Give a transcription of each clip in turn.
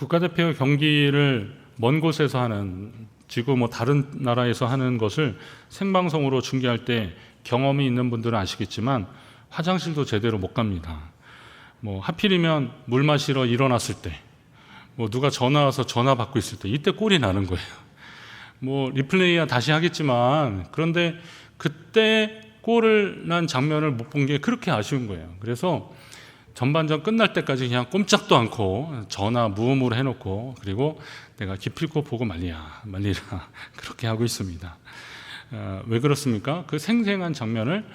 국가대표 경기를 먼 곳에서 하는, 지구 다른 나라에서 하는 것을 생방송으로 중계할 때 경험이 있는 분들은 아시겠지만 화장실도 제대로 못 갑니다. 하필이면 물 마시러 일어났을 때, 누가 전화 와서 전화 받고 있을 때, 이때 꼴이 나는 거예요. 리플레이야 다시 하겠지만, 그런데 그때 꼴을 난 장면을 못 본 게 그렇게 아쉬운 거예요. 그래서 전반전 끝날 때까지 그냥 꼼짝도 않고 전화 무음으로 해놓고, 그리고 내가 기필코 보고 말리라 그렇게 하고 있습니다. 왜 그렇습니까? 그 생생한 장면을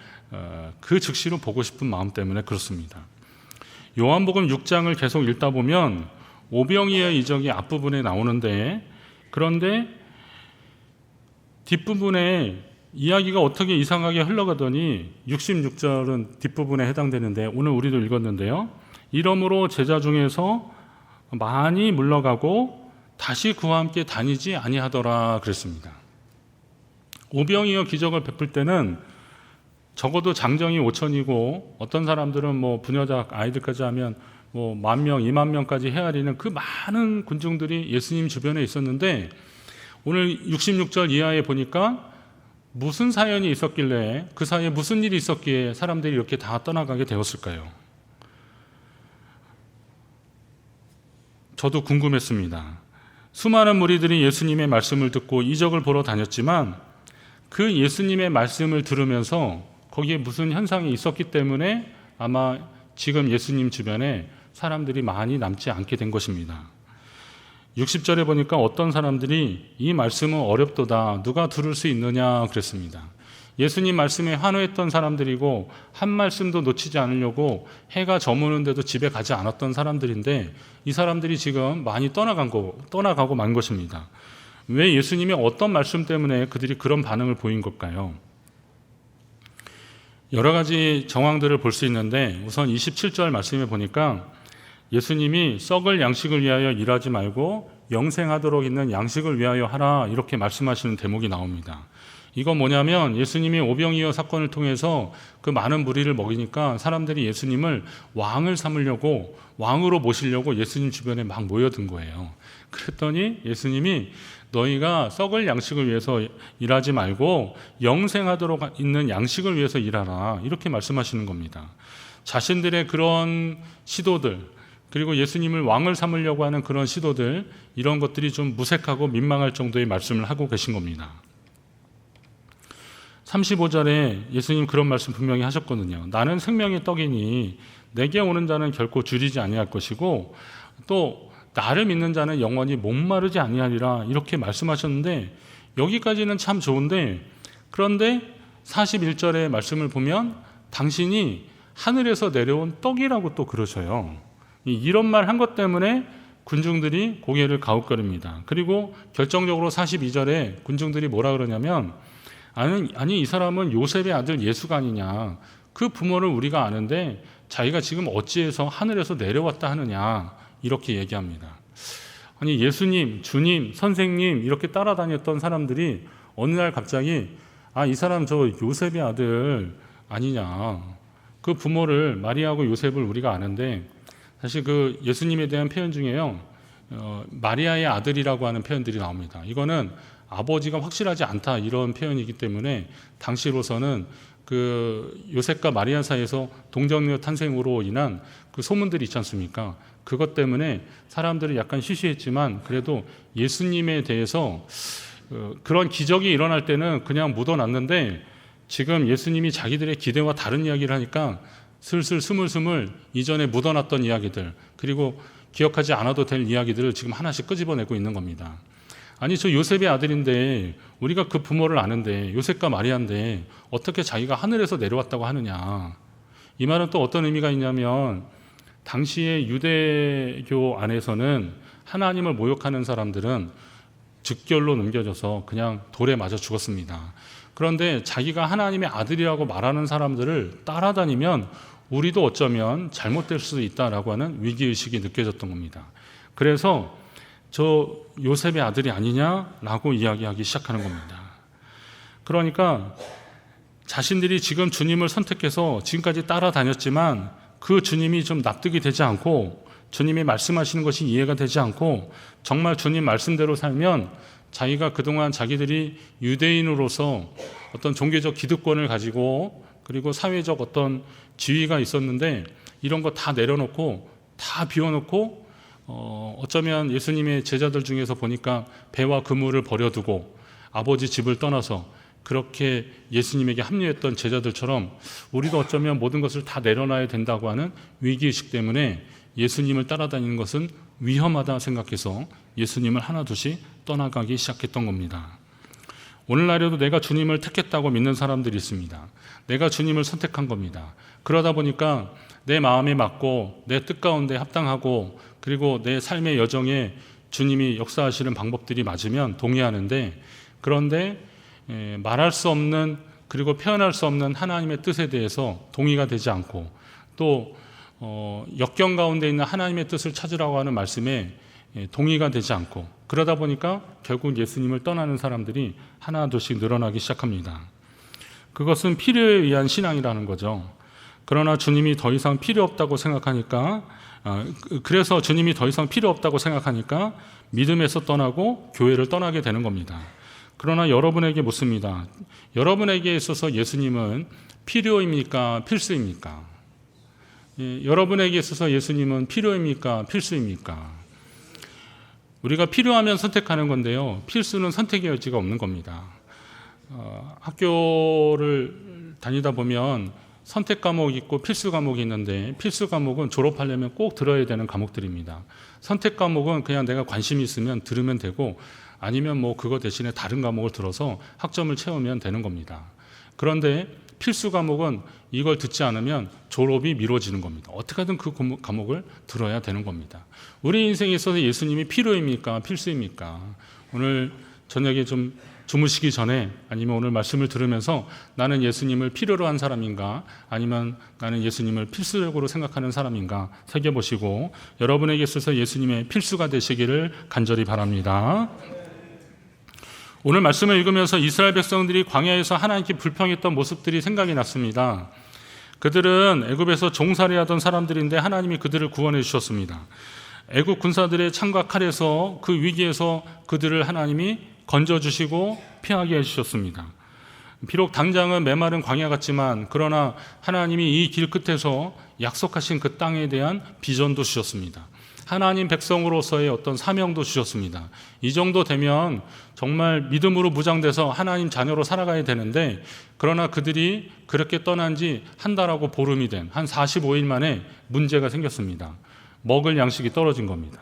그 즉시로 보고 싶은 마음 때문에 그렇습니다. 요한복음 6장을 계속 읽다 보면 오병이어의 이적이 앞부분에 나오는데, 그런데 뒷부분에 이야기가 어떻게 이상하게 흘러가더니 66절은 뒷부분에 해당되는데, 오늘 우리도 읽었는데요. 이러므로 제자 중에서 많이 물러가고 다시 그와 함께 다니지 아니하더라 그랬습니다. 오병이어 기적을 베풀 때는 적어도 장정이 5천이고 어떤 사람들은 부녀자 아이들까지 하면 10,000명, 20,000명까지 헤아리는 그 많은 군중들이 예수님 주변에 있었는데, 오늘 66절 이하에 보니까 무슨 사연이 있었길래, 그 사이에 무슨 일이 있었기에 사람들이 이렇게 다 떠나가게 되었을까요? 저도 궁금했습니다. 수많은 무리들이 예수님의 말씀을 듣고 이적을 보러 다녔지만 그 예수님의 말씀을 들으면서 거기에 무슨 현상이 있었기 때문에 아마 지금 예수님 주변에 사람들이 많이 남지 않게 된 것입니다. 60절에 보니까 어떤 사람들이 이 말씀은 어렵도다, 누가 들을 수 있느냐 그랬습니다. 예수님 말씀에 환호했던 사람들이고 한 말씀도 놓치지 않으려고 해가 저무는데도 집에 가지 않았던 사람들인데, 이 사람들이 지금 많이 떠나가고 만 것입니다. 왜 예수님이 어떤 말씀 때문에 그들이 그런 반응을 보인 걸까요? 여러 가지 정황들을 볼 수 있는데, 우선 27절 말씀에 보니까 예수님이 썩을 양식을 위하여 일하지 말고 영생하도록 있는 양식을 위하여 하라, 이렇게 말씀하시는 대목이 나옵니다. 이건 뭐냐면, 예수님이 오병이어 사건을 통해서 그 많은 무리를 먹이니까 사람들이 예수님을 왕을 삼으려고, 왕으로 모시려고 예수님 주변에 막 모여든 거예요. 그랬더니 예수님이 너희가 썩을 양식을 위해서 일하지 말고 영생하도록 있는 양식을 위해서 일하라, 이렇게 말씀하시는 겁니다. 자신들의 그런 시도들, 그리고 예수님을 왕을 삼으려고 하는 그런 시도들, 이런 것들이 좀 무색하고 민망할 정도의 말씀을 하고 계신 겁니다. 35절에 예수님 그런 말씀 분명히 하셨거든요. 나는 생명의 떡이니 내게 오는 자는 결코 줄이지 아니할 것이고 또 나를 믿는 자는 영원히 목마르지 아니하리라, 이렇게 말씀하셨는데, 여기까지는 참 좋은데, 그런데 41절의 말씀을 보면 당신이 하늘에서 내려온 떡이라고 또 그러셔요. 이런 말 한 것 때문에 군중들이 고개를 가웃거립니다. 그리고 결정적으로 42절에 군중들이 뭐라 그러냐면, 아니 이 사람은 요셉의 아들 예수가 아니냐, 그 부모를 우리가 아는데 자기가 지금 어찌해서 하늘에서 내려왔다 하느냐, 이렇게 얘기합니다. 아니 예수님, 주님, 선생님 이렇게 따라다녔던 사람들이 어느 날 갑자기 이 사람 저 요셉의 아들 아니냐, 그 부모를 마리아하고 요셉을 우리가 아는데, 사실 그 예수님에 대한 표현 중에요, 마리아의 아들이라고 하는 표현들이 나옵니다. 이거는 아버지가 확실하지 않다, 이런 표현이기 때문에 당시로서는 그 요셉과 마리아 사이에서 동정녀 탄생으로 인한 그 소문들이 있지 않습니까? 그것 때문에 사람들은 약간 시시했지만 그래도 예수님에 대해서 그런 기적이 일어날 때는 그냥 묻어놨는데, 지금 예수님이 자기들의 기대와 다른 이야기를 하니까 슬슬 스물스물 이전에 묻어놨던 이야기들, 그리고 기억하지 않아도 될 이야기들을 지금 하나씩 끄집어내고 있는 겁니다. 아니 저 요셉의 아들인데 우리가 그 부모를 아는데, 요셉과 마리아인데 어떻게 자기가 하늘에서 내려왔다고 하느냐. 이 말은 또 어떤 의미가 있냐면, 당시의 유대교 안에서는 하나님을 모욕하는 사람들은 즉결로 넘겨져서 그냥 돌에 맞아 죽었습니다. 그런데 자기가 하나님의 아들이라고 말하는 사람들을 따라다니면 우리도 어쩌면 잘못될 수도 있다라고 하는 위기의식이 느껴졌던 겁니다. 그래서 저 요셉의 아들이 아니냐라고 이야기하기 시작하는 겁니다. 그러니까 자신들이 지금 주님을 선택해서 지금까지 따라다녔지만 그 주님이 좀 납득이 되지 않고 주님이 말씀하시는 것이 이해가 되지 않고 정말 주님 말씀대로 살면 자기가 그동안 자기들이 유대인으로서 어떤 종교적 기득권을 가지고 그리고 사회적 어떤 지위가 있었는데 이런 거 다 내려놓고 다 비워놓고 어쩌면 예수님의 제자들 중에서 보니까 배와 그물을 버려두고 아버지 집을 떠나서 그렇게 예수님에게 합류했던 제자들처럼 우리도 어쩌면 모든 것을 다 내려놔야 된다고 하는 위기의식 때문에 예수님을 따라다니는 것은 위험하다 생각해서 예수님을 하나둘씩 떠나가기 시작했던 겁니다. 오늘날에도 내가 주님을 택했다고 믿는 사람들이 있습니다. 내가 주님을 선택한 겁니다. 그러다 보니까 내 마음에 맞고 내 뜻 가운데 합당하고 그리고 내 삶의 여정에 주님이 역사하시는 방법들이 맞으면 동의하는데, 그런데 말할 수 없는 그리고 표현할 수 없는 하나님의 뜻에 대해서 동의가 되지 않고 또 역경 가운데 있는 하나님의 뜻을 찾으라고 하는 말씀에 동의가 되지 않고 그러다 보니까 결국 예수님을 떠나는 사람들이 하나둘씩 늘어나기 시작합니다. 그것은 필요에 의한 신앙이라는 거죠. 그러나 주님이 더 이상 필요 없다고 생각하니까 그래서 주님이 더 이상 필요 없다고 생각하니까 믿음에서 떠나고 교회를 떠나게 되는 겁니다. 그러나 여러분에게 묻습니다. 여러분에게 있어서 예수님은 필요입니까? 필수입니까? 여러분에게 있어서 예수님은 필요입니까? 필수입니까? 우리가 필요하면 선택하는 건데요. 필수는 선택의 여지가 없는 겁니다. 학교를 다니다 보면 선택 과목이 있고 필수 과목이 있는데 필수 과목은 졸업하려면 꼭 들어야 되는 과목들입니다. 선택 과목은 그냥 내가 관심이 있으면 들으면 되고 아니면 뭐 그거 대신에 다른 과목을 들어서 학점을 채우면 되는 겁니다. 그런데 필수 과목은 이걸 듣지 않으면 졸업이 미뤄지는 겁니다. 어떻게든 그 과목을 들어야 되는 겁니다. 우리 인생에 있어서 예수님이 필요입니까? 필수입니까? 오늘 저녁에 좀 주무시기 전에 아니면 오늘 말씀을 들으면서 나는 예수님을 필요로 한 사람인가 아니면 나는 예수님을 필수적으로 생각하는 사람인가 새겨보시고 여러분에게 있어서 예수님의 필수가 되시기를 간절히 바랍니다. 오늘 말씀을 읽으면서 이스라엘 백성들이 광야에서 하나님께 불평했던 모습들이 생각이 났습니다. 그들은 애굽에서 종살이하던 사람들인데 하나님이 그들을 구원해 주셨습니다. 애굽 군사들의 창과 칼에서 그 위기에서 그들을 하나님이 건져주시고 피하게 해주셨습니다. 비록 당장은 메마른 광야 같지만 그러나 하나님이 이 길 끝에서 약속하신 그 땅에 대한 비전도 주셨습니다. 하나님 백성으로서의 어떤 사명도 주셨습니다. 이 정도 되면 정말 믿음으로 무장돼서 하나님 자녀로 살아가야 되는데 그러나 그들이 그렇게 떠난 지 한 달하고 보름이 된 한 45일 만에 문제가 생겼습니다. 먹을 양식이 떨어진 겁니다.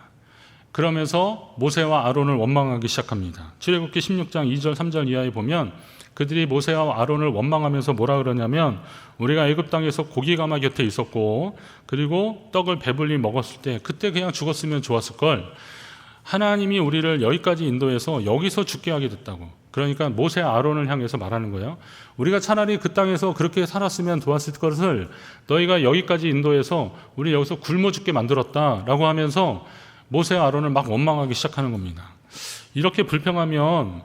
그러면서 모세와 아론을 원망하기 시작합니다. 출애굽기 16장 2절 3절 이하에 보면 그들이 모세와 아론을 원망하면서 뭐라 그러냐면 우리가 애굽 땅에서 고기가마 곁에 있었고 그리고 떡을 배불리 먹었을 때 그때 그냥 죽었으면 좋았을 걸 하나님이 우리를 여기까지 인도해서 여기서 죽게 하게 됐다고. 그러니까 모세 아론을 향해서 말하는 거예요. 우리가 차라리 그 땅에서 그렇게 살았으면 좋았을 것을 너희가 여기까지 인도해서 우리 여기서 굶어 죽게 만들었다라고 하면서 모세 아론을 막 원망하기 시작하는 겁니다. 이렇게 불평하면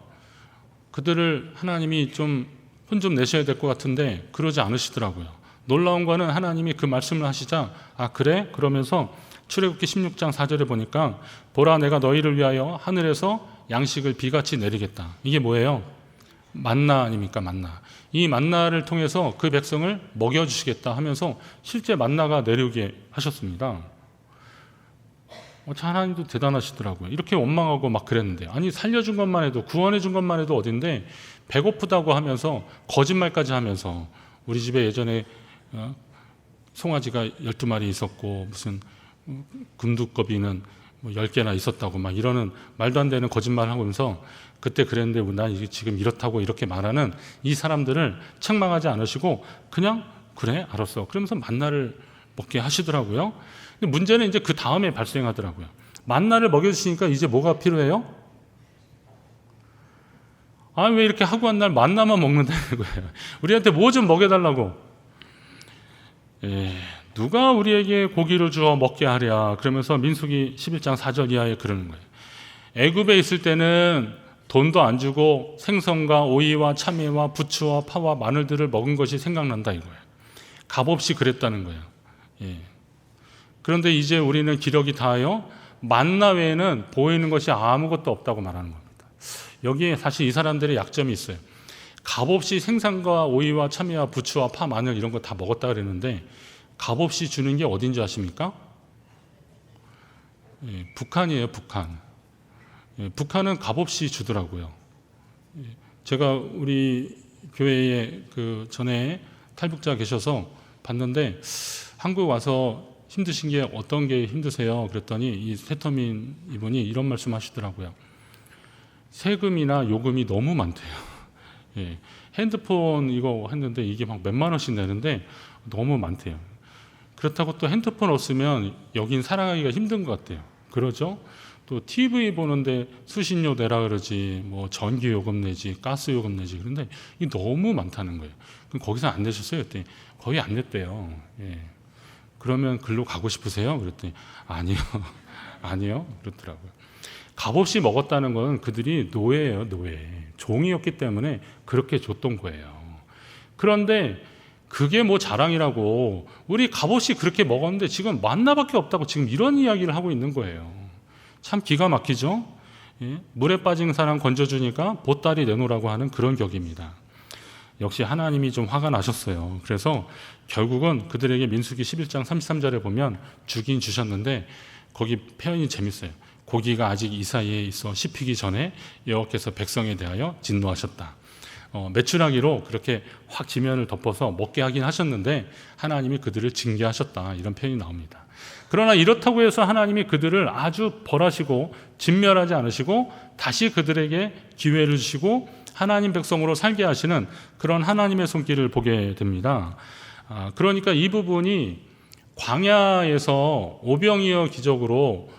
그들을 하나님이 좀 혼 좀 내셔야 될 것 같은데 그러지 않으시더라고요. 놀라운 거는 하나님이 그 말씀을 하시자 아 그래? 그러면서 출애굽기 16장 4절에 보니까 보라 내가 너희를 위하여 하늘에서 양식을 비같이 내리겠다. 이게 뭐예요? 만나 아닙니까? 만나. 이 만나를 통해서 그 백성을 먹여주시겠다 하면서 실제 만나가 내려오게 하셨습니다. 하나님도 대단하시더라고요. 이렇게 원망하고 막 그랬는데 아니 살려준 것만 해도 구원해 준 것만 해도 어딘데 배고프다고 하면서 거짓말까지 하면서 우리 집에 예전에 송아지가 12마리 있었고 무슨 금두꺼비는 뭐 10개나 있었다고 막 이러는 말도 안 되는 거짓말을 하면서 그때 그랬는데 난 지금 이렇다고 이렇게 말하는 이 사람들을 책망하지 않으시고 그냥 그래 알았어 그러면서 만나를 먹게 하시더라고요. 근데 문제는 이제 그 다음에 발생하더라고요. 만나를 먹여주시니까 이제 뭐가 필요해요? 아, 왜 이렇게 하고 한 날 만나만 먹는다는 거예요. 우리한테 뭐 좀 먹여달라고. 누가 우리에게 고기를 주어 먹게 하랴. 그러면서 민수기 11장 4절 이하에 그러는 거예요. 애굽에 있을 때는 돈도 안 주고 생선과 오이와 참외와 부추와 파와 마늘들을 먹은 것이 생각난다 이거예요. 값없이 그랬다는 거예요. 그런데 이제 우리는 기력이 다하여 만나 외에는 보이는 것이 아무것도 없다고 말하는 겁니다. 여기에 사실 이 사람들의 약점이 있어요. 값없이 생선과 오이와 참외와 부추와 파, 마늘 이런 거 다 먹었다 그랬는데 값없이 주는 게 어딘지 아십니까? 북한이에요, 북한. 북한은 값없이 주더라고요. 제가 우리 교회에 그 전에 탈북자 계셔서 봤는데 한국 와서 힘드신 게 어떤 게 힘드세요? 그랬더니 이 세터민 이분이 이런 말씀 하시더라고요. 세금이나 요금이 너무 많대요. 핸드폰 이거 했는데 이게 막 몇만 원씩 내는데 너무 많대요. 그렇다고 또 핸드폰 없으면 여긴 살아가기가 힘든 것 같아요. 그러죠? 또 TV 보는데 수신료 내라 그러지, 뭐 전기 요금 내지, 가스 요금 내지. 그런데 이게 너무 많다는 거예요. 그럼 거기서 안 내셨어요? 그랬더니 거의 안 냈대요. 그러면 글로 가고 싶으세요? 그랬더니 아니요. 아니요. 그렇더라고요. 값없이 먹었다는 건 그들이 노예예요, 노예. 종이었기 때문에 그렇게 줬던 거예요. 그런데 그게 뭐 자랑이라고 우리 값없이 그렇게 먹었는데 지금 만나밖에 없다고 지금 이런 이야기를 하고 있는 거예요. 참 기가 막히죠? 물에 빠진 사람 건져주니까 보따리 내놓으라고 하는 그런 격입니다. 역시 하나님이 좀 화가 나셨어요. 그래서 결국은 그들에게 민수기 11장 33절에 보면 주긴 주셨는데 거기 표현이 재밌어요. 고기가 아직 이 사이에 있어 씹히기 전에 여호와께서 백성에 대하여 진노하셨다. 메추라기로 그렇게 확 지면을 덮어서 먹게 하긴 하셨는데 하나님이 그들을 징계하셨다. 이런 표현이 나옵니다. 그러나 이렇다고 해서 하나님이 그들을 아주 벌하시고 진멸하지 않으시고 다시 그들에게 기회를 주시고 하나님 백성으로 살게 하시는 그런 하나님의 손길을 보게 됩니다. 그러니까 이 부분이 광야에서 오병이어 기적으로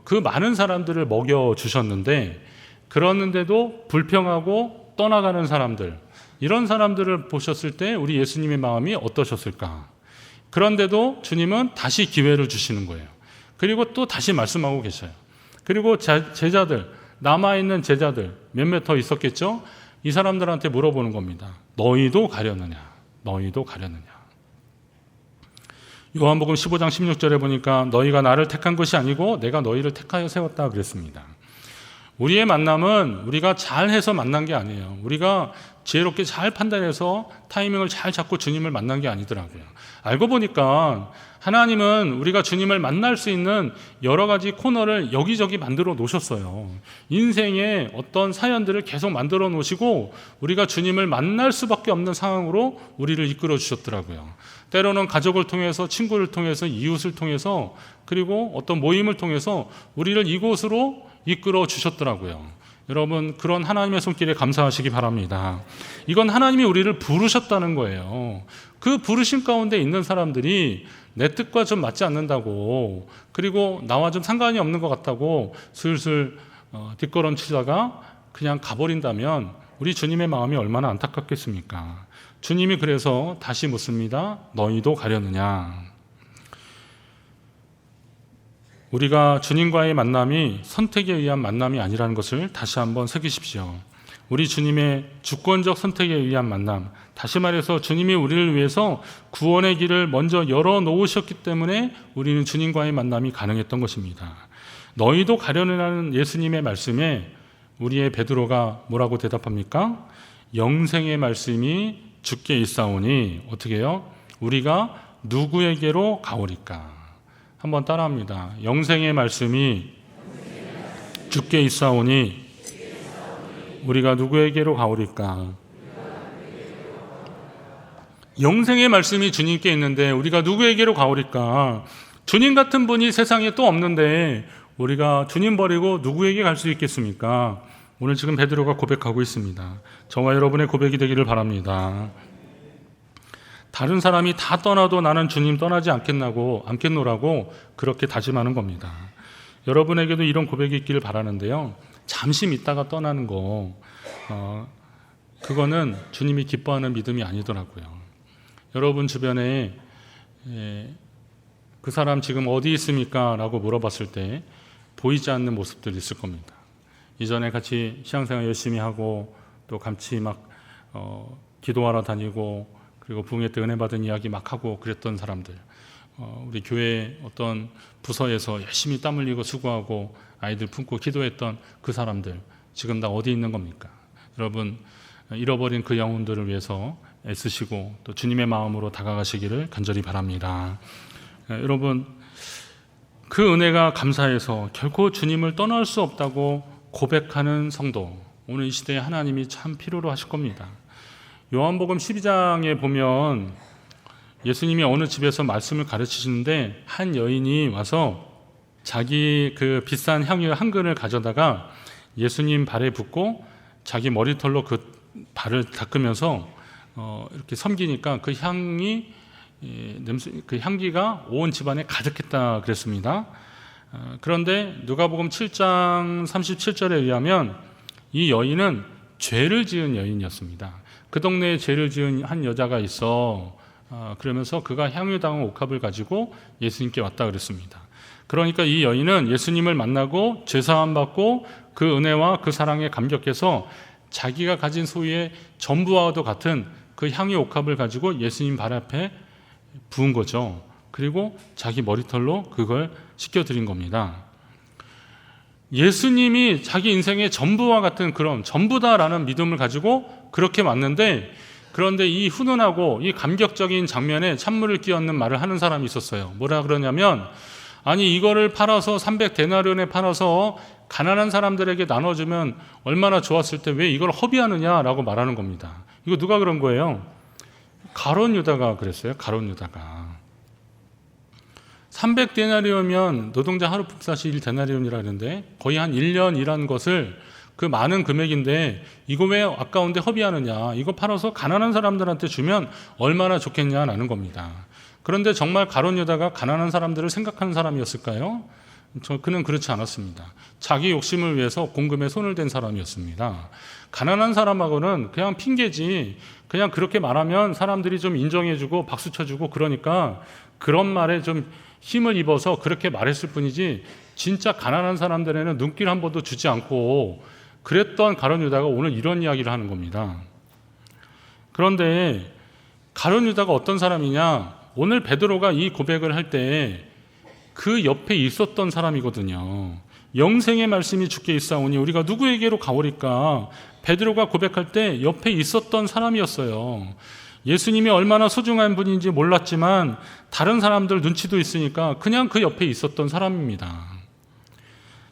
그 많은 사람들을 먹여주셨는데 그러는데도 불평하고 떠나가는 사람들, 이런 사람들을 보셨을 때 우리 예수님의 마음이 어떠셨을까? 그런데도 주님은 다시 기회를 주시는 거예요. 그리고 또 다시 말씀하고 계셔요. 그리고 제자들, 남아있는 제자들 몇몇 더 있었겠죠? 이 사람들한테 물어보는 겁니다. 너희도 가려느냐? 너희도 가려느냐? 요한복음 15장 16절에 보니까 너희가 나를 택한 것이 아니고 내가 너희를 택하여 세웠다 그랬습니다. 우리의 만남은 우리가 잘해서 만난 게 아니에요. 우리가 지혜롭게 잘 판단해서 타이밍을 잘 잡고 주님을 만난 게 아니더라고요. 알고 보니까 하나님은 우리가 주님을 만날 수 있는 여러 가지 코너를 여기저기 만들어 놓으셨어요. 인생의 어떤 사연들을 계속 만들어 놓으시고 우리가 주님을 만날 수밖에 없는 상황으로 우리를 이끌어 주셨더라고요. 때로는 가족을 통해서, 친구를 통해서, 이웃을 통해서, 그리고 어떤 모임을 통해서 우리를 이곳으로 이끌어 주셨더라고요. 여러분, 그런 하나님의 손길에 감사하시기 바랍니다. 이건 하나님이 우리를 부르셨다는 거예요. 그 부르심 가운데 있는 사람들이 내 뜻과 좀 맞지 않는다고, 그리고 나와 좀 상관이 없는 것 같다고 슬슬 뒷걸음치다가 그냥 가버린다면 우리 주님의 마음이 얼마나 안타깝겠습니까? 주님이 그래서 다시 묻습니다. 너희도 가려느냐? 우리가 주님과의 만남이 선택에 의한 만남이 아니라는 것을 다시 한번 새기십시오. 우리 주님의 주권적 선택에 의한 만남, 다시 말해서 주님이 우리를 위해서 구원의 길을 먼저 열어놓으셨기 때문에 우리는 주님과의 만남이 가능했던 것입니다. 너희도 가려느라는 예수님의 말씀에 우리의 베드로가 뭐라고 대답합니까? 영생의 말씀이 주께 있사오니 어떻게 해요? 우리가 누구에게로 가오리까? 한번 따라합니다. 영생의 말씀이 주께 있사오니 우리가 누구에게로 가오리까? 영생의 말씀이 주님께 있는데 우리가 누구에게로 가오리까? 주님 같은 분이 세상에 또 없는데 우리가 주님 버리고 누구에게 갈 수 있겠습니까? 오늘 지금 베드로가 고백하고 있습니다. 저와 여러분의 고백이 되기를 바랍니다. 다른 사람이 다 떠나도 나는 주님 떠나지 않겠노라고 그렇게 다짐하는 겁니다. 여러분에게도 이런 고백이 있기를 바라는데요. 잠시 있다가 떠나는 거, 그거는 주님이 기뻐하는 믿음이 아니더라고요. 여러분 주변에 그 사람 지금 어디 있습니까? 라고 물어봤을 때 보이지 않는 모습들이 있을 겁니다. 이전에 같이 신앙생활 열심히 하고 또 같이 막 기도하러 다니고 그리고 부흥회 때 은혜 받은 이야기 막 하고 그랬던 사람들, 우리 교회 어떤 부서에서 열심히 땀 흘리고 수고하고 아이들 품고 기도했던 그 사람들 지금 다 어디 있는 겁니까? 여러분, 잃어버린 그 영혼들을 위해서 애쓰시고 또 주님의 마음으로 다가가시기를 간절히 바랍니다. 여러분, 그 은혜가 감사해서 결코 주님을 떠날 수 없다고 고백하는 성도, 오늘 이 시대에 하나님이 참 필요로 하실 겁니다. 요한복음 12장에 보면 예수님이 어느 집에서 말씀을 가르치시는데 한 여인이 와서 자기 그 비싼 향유 한 근을 가져다가 예수님 발에 붓고 자기 머리털로 그 발을 닦으면서 이렇게 섬기니까 그 향이 그 향기가 온 집안에 가득했다 그랬습니다. 그런데 누가복음 7장 37절에 의하면 이 여인은 죄를 지은 여인이었습니다. 그 동네에 죄를 지은 한 여자가 있어 그러면서 그가 향유당한 옥합을 가지고 예수님께 왔다 그랬습니다. 그러니까 이 여인은 예수님을 만나고 죄사함 받고 그 은혜와 그 사랑에 감격해서 자기가 가진 소유의 전부와도 같은 그 향유 옥합을 가지고 예수님 발 앞에 부은 거죠. 그리고 자기 머리털로 그걸 씻겨드린 겁니다. 예수님이 자기 인생의 전부와 같은 그런 전부다라는 믿음을 가지고 그렇게 왔는데, 그런데 이 훈훈하고 이 감격적인 장면에 찬물을 끼얹는 말을 하는 사람이 있었어요. 뭐라 그러냐면, 아니 이거를 팔아서 300데나리온에 팔아서 가난한 사람들에게 나눠주면 얼마나 좋았을 때 왜 이걸 허비하느냐라고 말하는 겁니다. 이거 누가 그런 거예요? 가룟 유다가 그랬어요. 가룟 유다가. 300데나리온이면 노동자 하루 품삯이 1데나리온이라 하는데 거의 한 1년 일한 것을, 그 많은 금액인데 이거 왜 아까운데 허비하느냐, 이거 팔아서 가난한 사람들한테 주면 얼마나 좋겠냐라는 겁니다. 그런데 정말 가룟 유다가 가난한 사람들을 생각하는 사람이었을까요? 그는 그렇지 않았습니다. 자기 욕심을 위해서 공금에 손을 댄 사람이었습니다. 가난한 사람하고는 그냥 핑계지, 그냥 그렇게 말하면 사람들이 좀 인정해주고 박수 쳐주고 그러니까 그런 말에 좀 힘을 입어서 그렇게 말했을 뿐이지, 진짜 가난한 사람들에는 눈길 한 번도 주지 않고 그랬던 가룟 유다가 오늘 이런 이야기를 하는 겁니다. 그런데 가룟 유다가 어떤 사람이냐, 오늘 베드로가 이 고백을 할 때 그 옆에 있었던 사람이거든요. 영생의 말씀이 주께 있사오니 우리가 누구에게로 가오리까. 베드로가 고백할 때 옆에 있었던 사람이었어요. 예수님이 얼마나 소중한 분인지 몰랐지만 다른 사람들 눈치도 있으니까 그냥 그 옆에 있었던 사람입니다.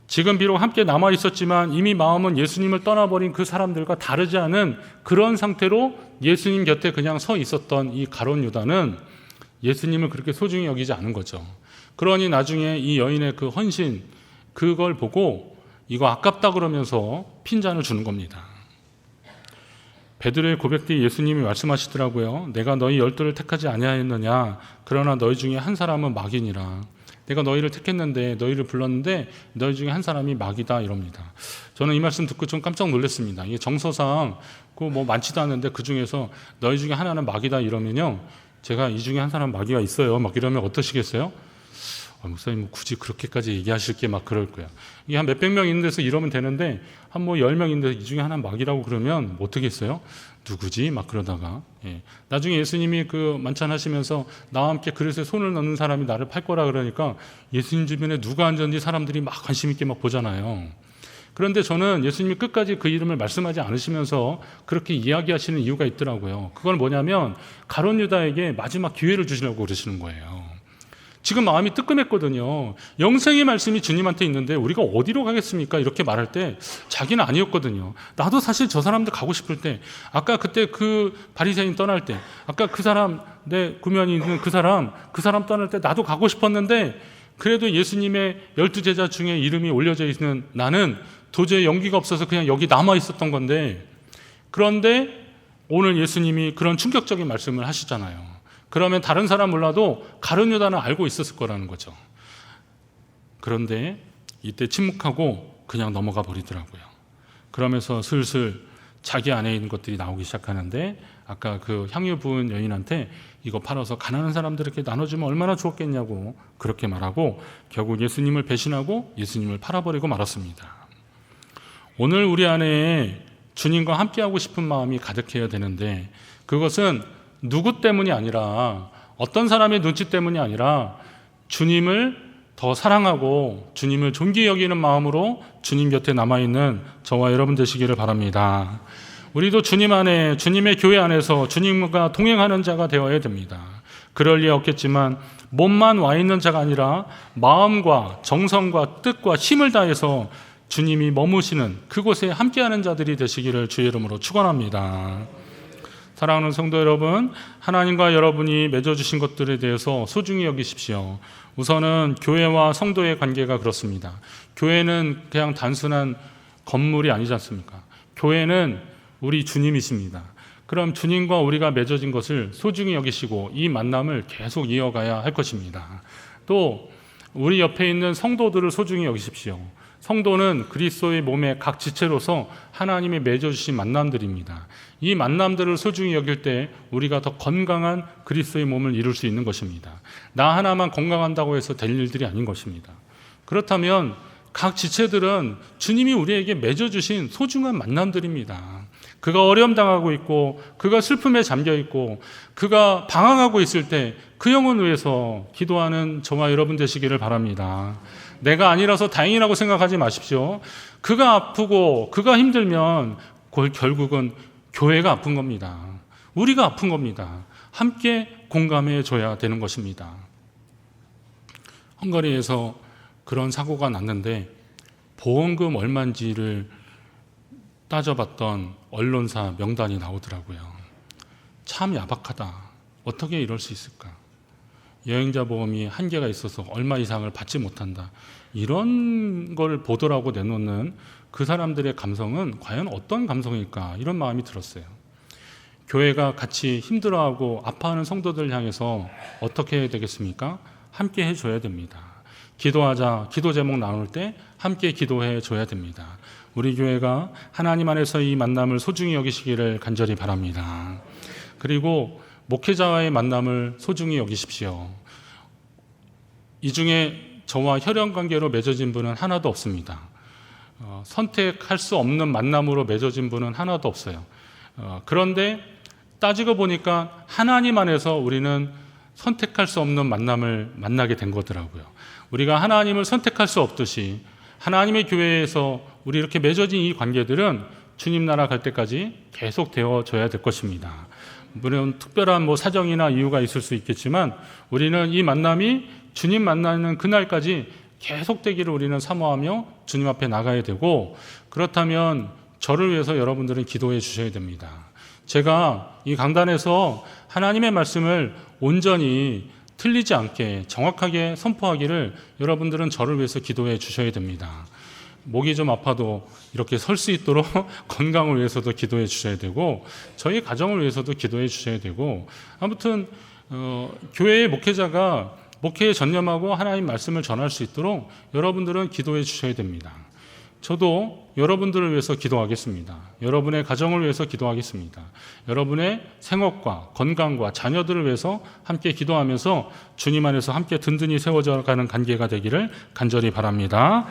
지금 비록 함께 남아 있었지만 이미 마음은 예수님을 떠나버린 그 사람들과 다르지 않은 그런 상태로 예수님 곁에 그냥 서 있었던 이 가룟 유다는 예수님을 그렇게 소중히 여기지 않은 거죠. 그러니 나중에 이 여인의 그 헌신, 그걸 보고 이거 아깝다 그러면서 핀잔을 주는 겁니다. 베드로의 고백 뒤에 예수님이 말씀하시더라고요. 내가 너희 12를 택하지 아니하였느냐, 그러나 너희 중에 한 사람은 마귀니라. 내가 너희를 택했는데, 너희를 불렀는데 너희 중에 한 사람이 마귀다, 이럽니다. 저는 이 말씀 듣고 좀 깜짝 놀랐습니다. 이게 정서상 그 뭐 많지도 않은데 그 중에서 너희 중에 하나는 마귀다 이러면요, 제가 이 중에 한 사람 마귀가 있어요 막 이러면 어떠시겠어요? 목사님 굳이 그렇게까지 얘기하실 게 막 그럴 거야. 이게 한 몇백 명 있는 데서 이러면 되는데 한 뭐 10명 있는데 이 중에 하나 마귀라고 그러면 뭐 어떻겠어요? 누구지? 막 그러다가 나중에 예수님이 그 만찬 하시면서 나와 함께 그릇에 손을 넣는 사람이 나를 팔 거라 그러니까 예수님 주변에 누가 앉았는지 사람들이 막 관심 있게 막 보잖아요. 그런데 저는 예수님이 끝까지 그 이름을 말씀하지 않으시면서 그렇게 이야기하시는 이유가 있더라고요. 그건 뭐냐면 가룟 유다에게 마지막 기회를 주시려고 그러시는 거예요. 지금 마음이 뜨끔했거든요. 영생의 말씀이 주님한테 있는데 우리가 어디로 가겠습니까? 이렇게 말할 때 자기는 아니었거든요. 나도 사실 저 사람들 가고 싶을 때, 아까 그때 그 바리새인 떠날 때, 아까 그 사람, 내 구면이 있는 그 사람 떠날 때 나도 가고 싶었는데, 그래도 예수님의 12제자 중에 이름이 올려져 있는 나는 도저히 용기가 없어서 그냥 여기 남아 있었던 건데, 그런데 오늘 예수님이 그런 충격적인 말씀을 하시잖아요. 그러면 다른 사람 몰라도 가룟 유다는 알고 있었을 거라는 거죠. 그런데 이때 침묵하고 그냥 넘어가 버리더라고요. 그러면서 슬슬 자기 안에 있는 것들이 나오기 시작하는데, 아까 그 향유 부은 여인한테 이거 팔아서 가난한 사람들에게 나눠주면 얼마나 좋았겠냐고 그렇게 말하고 결국 예수님을 배신하고 예수님을 팔아버리고 말았습니다. 오늘 우리 안에 주님과 함께하고 싶은 마음이 가득해야 되는데, 그것은 누구 때문이 아니라, 어떤 사람의 눈치 때문이 아니라 주님을 더 사랑하고 주님을 존귀히 여기는 마음으로 주님 곁에 남아있는 저와 여러분 되시기를 바랍니다. 우리도 주님 안에, 주님의 교회 안에서 주님과 동행하는 자가 되어야 됩니다. 그럴 리 없겠지만 몸만 와 있는 자가 아니라 마음과 정성과 뜻과 힘을 다해서 주님이 머무시는 그곳에 함께하는 자들이 되시기를 주의 이름으로 축원합니다. 사랑하는 성도 여러분, 하나님과 여러분이 맺어주신 것들에 대해서 소중히 여기십시오. 우선은 교회와 성도의 관계가 그렇습니다. 교회는 그냥 단순한 건물이 아니지 않습니까? 교회는 우리 주님이십니다. 그럼 주님과 우리가 맺어진 것을 소중히 여기시고 이 만남을 계속 이어가야 할 것입니다. 또 우리 옆에 있는 성도들을 소중히 여기십시오. 성도는 그리스도의 몸의 각 지체로서 하나님이 맺어주신 만남들입니다. 이 만남들을 소중히 여길 때 우리가 더 건강한 그리스도의 몸을 이룰 수 있는 것입니다. 나 하나만 건강한다고 해서 될 일들이 아닌 것입니다. 그렇다면 각 지체들은 주님이 우리에게 맺어주신 소중한 만남들입니다. 그가 어려움 당하고 있고 그가 슬픔에 잠겨 있고 그가 방황하고 있을 때 그 영혼을 위해서 기도하는 저와 여러분 되시기를 바랍니다. 내가 아니라서 다행이라고 생각하지 마십시오. 그가 아프고 그가 힘들면 결국은 교회가 아픈 겁니다. 우리가 아픈 겁니다. 함께 공감해 줘야 되는 것입니다. 헝가리에서 그런 사고가 났는데 보험금 얼마인지를 따져봤던 언론사 명단이 나오더라고요. 참 야박하다. 어떻게 이럴 수 있을까? 여행자 보험이 한계가 있어서 얼마 이상을 받지 못한다. 이런 걸 보도라고 내놓는 그 사람들의 감성은 과연 어떤 감성일까? 이런 마음이 들었어요. 교회가 같이 힘들어하고 아파하는 성도들 향해서 어떻게 해야 되겠습니까? 함께 해줘야 됩니다. 기도하자, 기도 제목 나눌 때 함께 기도해 줘야 됩니다. 우리 교회가 하나님 안에서 이 만남을 소중히 여기시기를 간절히 바랍니다. 그리고 목회자와의 만남을 소중히 여기십시오. 이 중에 저와 혈연 관계로 맺어진 분은 하나도 없습니다. 선택할 수 없는 만남으로 맺어진 분은 하나도 없어요. 그런데 따지고 보니까 하나님 안에서 우리는 선택할 수 없는 만남을 만나게 된 거더라고요. 우리가 하나님을 선택할 수 없듯이 하나님의 교회에서 우리 이렇게 맺어진 이 관계들은 주님 나라 갈 때까지 계속 되어져야 될 것입니다. 물론 특별한 사정이나 이유가 있을 수 있겠지만 우리는 이 만남이 주님 만나는 그날까지 계속되기를 우리는 사모하며 주님 앞에 나가야 되고, 그렇다면 저를 위해서 여러분들은 기도해 주셔야 됩니다. 제가 이 강단에서 하나님의 말씀을 온전히 틀리지 않게 정확하게 선포하기를 여러분들은 저를 위해서 기도해 주셔야 됩니다. 목이 좀 아파도 이렇게 설 수 있도록 건강을 위해서도 기도해 주셔야 되고, 저희 가정을 위해서도 기도해 주셔야 되고, 아무튼 교회의 목회자가 목회에 전념하고 하나님 말씀을 전할 수 있도록 여러분들은 기도해 주셔야 됩니다. 저도 여러분들을 위해서 기도하겠습니다. 여러분의 가정을 위해서 기도하겠습니다. 여러분의 생업과 건강과 자녀들을 위해서 함께 기도하면서 주님 안에서 함께 든든히 세워져 가는 관계가 되기를 간절히 바랍니다.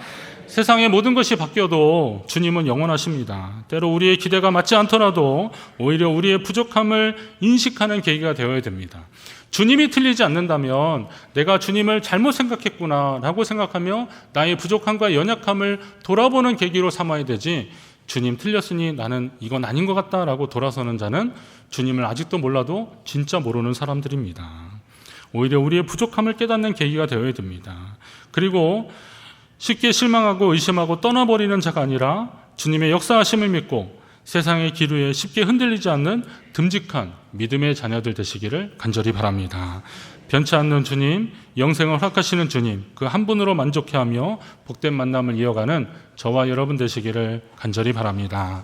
세상의 모든 것이 바뀌어도 주님은 영원하십니다. 때로 우리의 기대가 맞지 않더라도 오히려 우리의 부족함을 인식하는 계기가 되어야 됩니다. 주님이 틀리지 않는다면 내가 주님을 잘못 생각했구나 라고 생각하며 나의 부족함과 연약함을 돌아보는 계기로 삼아야 되지, 주님 틀렸으니 나는 이건 아닌 것 같다 라고 돌아서는 자는 주님을 아직도 몰라도 진짜 모르는 사람들입니다. 오히려 우리의 부족함을 깨닫는 계기가 되어야 됩니다. 그리고 쉽게 실망하고 의심하고 떠나버리는 자가 아니라 주님의 역사하심을 믿고 세상의 기류에 쉽게 흔들리지 않는 듬직한 믿음의 자녀들 되시기를 간절히 바랍니다. 변치 않는 주님, 영생을 허락하시는 주님, 그 한 분으로 만족해하며 복된 만남을 이어가는 저와 여러분 되시기를 간절히 바랍니다.